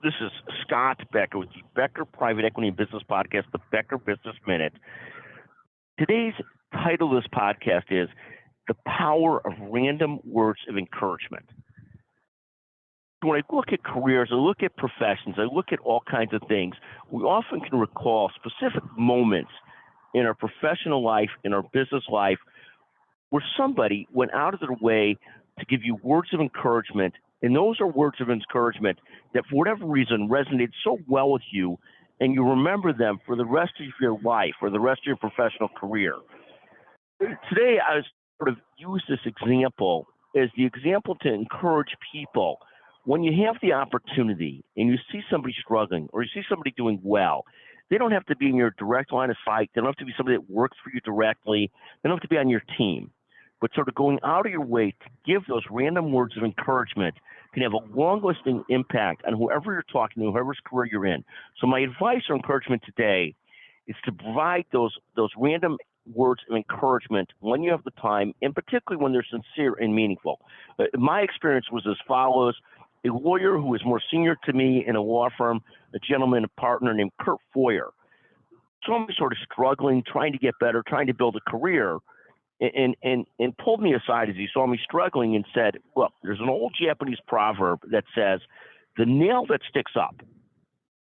This is Scott Becker with the Becker Private Equity and Business Podcast, the Becker Business Minute. Today's title of this podcast is The Power of Random Words of Encouragement. When I look at careers, I look at professions, I look at all kinds of things, we often can recall specific moments in our professional life, in our business life, where somebody went out of their way to give you words of encouragement. And those are words of encouragement that, for whatever reason, resonate so well with you, and you remember them for the rest of your life or the rest of your professional career. Today, I sort of use this example as the example to encourage people. When you have the opportunity and you see somebody struggling or you see somebody doing well, they don't have to be in your direct line of sight. They don't have to be somebody that works for you directly. They don't have to be on your team. But sort of going out of your way to give those random words of encouragement can have a long-lasting impact on whoever you're talking to, whoever's career you're in. So my advice or encouragement today is to provide those random words of encouragement when you have the time, and particularly when they're sincere and meaningful. My experience was as follows. A lawyer who was more senior to me in a law firm, a gentleman, a partner named Kurt Foyer, saw me sort of struggling, trying to get better, trying to build a career, and pulled me aside as he saw me struggling and said, "Look, there's an old Japanese proverb that says, the nail that sticks up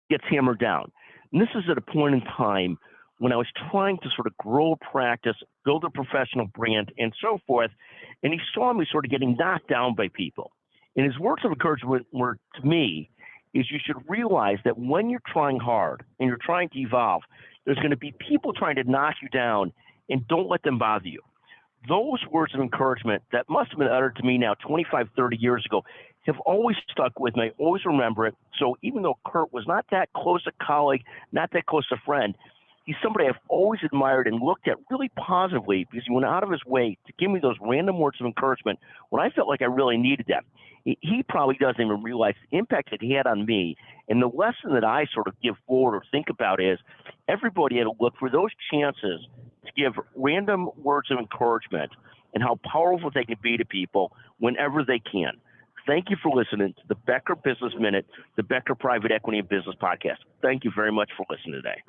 gets hammered down." And this is at a point in time when I was trying to sort of grow a practice, build a professional brand, and so forth, and he saw me sort of getting knocked down by people. And his words of encouragement were, to me, is you should realize that when you're trying hard and you're trying to evolve, there's going to be people trying to knock you down, and don't let them bother you. Those words of encouragement that must have been uttered to me now 25, 30 years ago have always stuck with me. I always remember it. So even though Kurt was not that close a colleague, not that close a friend, he's somebody I've always admired and looked at really positively because he went out of his way to give me those random words of encouragement when I felt like I really needed them. He probably doesn't even realize the impact that he had on me. And the lesson that I sort of give forward or think about is everybody had to look for those chances to give random words of encouragement and how powerful they can be to people whenever they can. Thank you for listening to the Becker Business Minute, the Becker Private Equity and Business Podcast. Thank you very much for listening today.